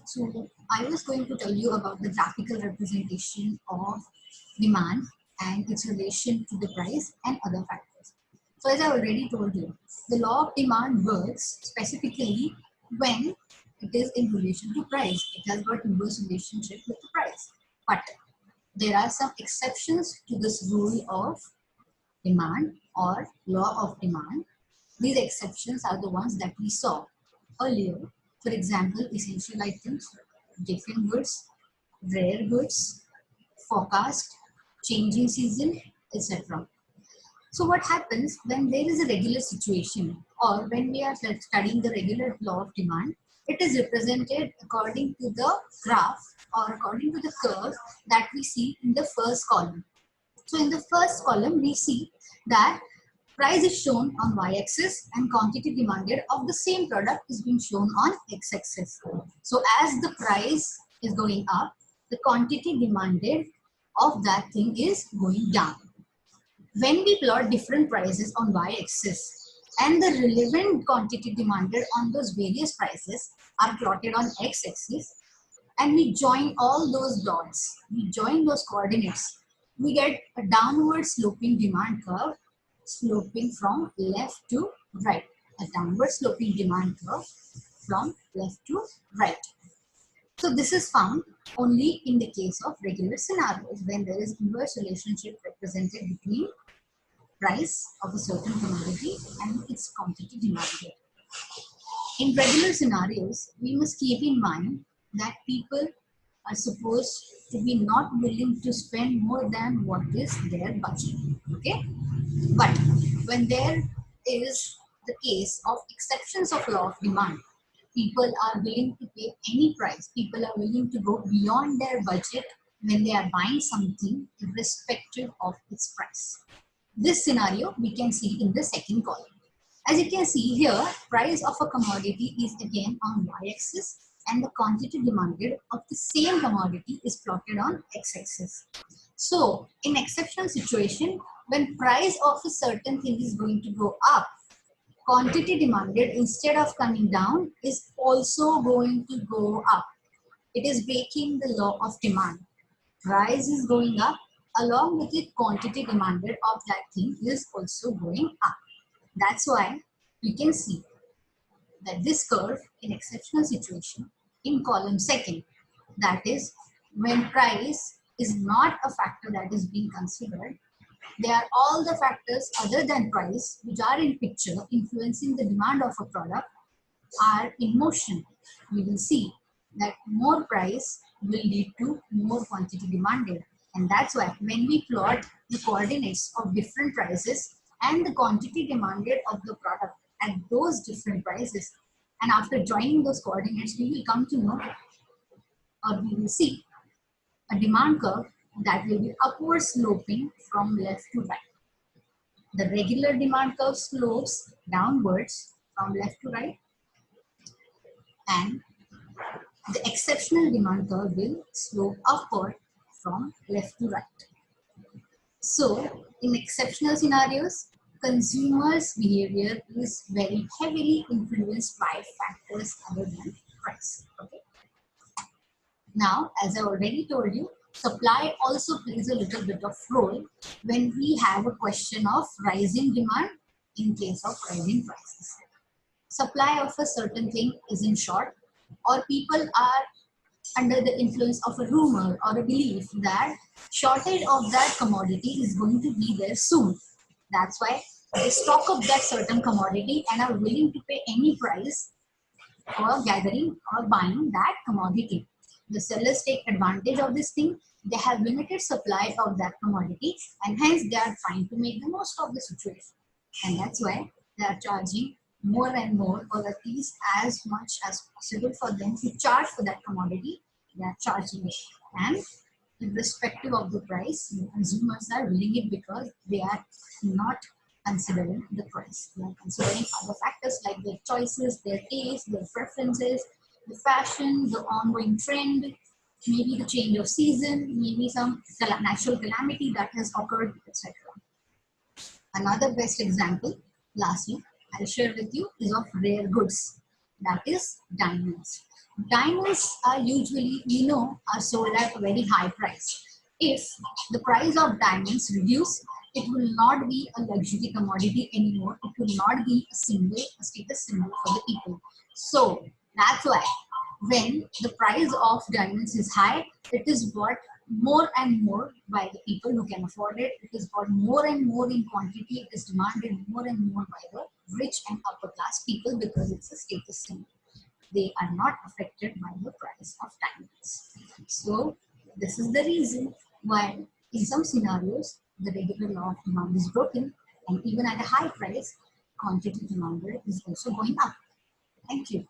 So I was going to tell you about the graphical representation of demand and its relation to the price and other factors. So as I already told you, the law of demand works specifically when it is in relation to price. It has got inverse relationship with the price. But there are some exceptions to this rule of demand or law of demand. These exceptions are the ones that we saw earlier. For example, essential items, different goods, rare goods, forecast, changing season, etc. So what happens when there is a regular situation or when we are studying the regular law of demand, it is represented according to the graph or according to the curve that we see in the first column. So in the first column, we see that price is shown on y-axis and quantity demanded of the same product is being shown on x-axis. So as the price is going up, the quantity demanded of that thing is going down. When we plot different prices on y-axis and the relevant quantity demanded on those various prices are plotted on x-axis, and we join all those dots, we join those coordinates, we get a downward sloping demand curve sloping from left to right, a downward sloping demand curve from left to right. So this is found only in the case of regular scenarios when there is inverse relationship represented between price of a certain commodity and its quantity demanded. In regular scenarios, we must keep in mind that people are supposed to be not willing to spend more than what is their budget. Okay? But when there is the case of exceptions of law of demand, people are willing to pay any price. People are willing to go beyond their budget when they are buying something irrespective of its price. This scenario we can see in the second column. As you can see here, price of a commodity is again on y-axis and the quantity demanded of the same commodity is plotted on x-axis. So in exceptional situation, when price of a certain thing is going to go up, quantity demanded instead of coming down is also going to go up. It is breaking the law of demand. Price is going up, along with it quantity demanded of that thing is also going up. That's why we can see that this curve in exceptional situation in column second, that is when price is not a factor that is being considered, they are all the factors other than price which are in picture influencing the demand of a product are in motion. We will see that more price will lead to more quantity demanded, and that's why when we plot the coordinates of different prices and the quantity demanded of the product at those different prices, and after joining those coordinates we will come to know or we will see a demand curve that will be upward sloping from left to right. The regular demand curve slopes downwards from left to right, and the exceptional demand curve will slope upward from left to right. So in exceptional scenarios, consumers' behavior is very heavily influenced by factors other than price. Okay. Now, as I already told you, supply also plays a little bit of role when we have a question of rising demand in case of rising prices. Supply of a certain thing is in short, or people are under the influence of a rumor or a belief that shortage of that commodity is going to be there soon. That's why they stock up that certain commodity and are willing to pay any price for gathering or buying that commodity. The sellers take advantage of this thing. They have limited supply of that commodity and hence they are trying to make the most of the situation. And that's why they are charging more and more, or at least as much as possible for them to charge for that commodity. They are charging it, and irrespective of the price, the consumers are willing it because they are not considering the price. They are considering other factors like their choices, their taste, their preferences, the fashion, the ongoing trend, maybe the change of season, maybe some natural calamity that has occurred, etc. Another best example, lastly, I'll share with you is of rare goods, that is diamonds. Diamonds are usually, are sold at a very high price. If the price of diamonds reduce, it will not be a luxury commodity anymore. It will not be a status symbol for the people. So that's why when the price of diamonds is high, it is bought more and more by the people who can afford it. It is bought more and more in quantity. It is demanded more and more by the rich and upper class people because it's a status symbol. They are not affected by the price of diamonds. So this is the reason why in some scenarios the regular law of demand is broken, and even at a high price, quantity demanded is also going up. Thank you.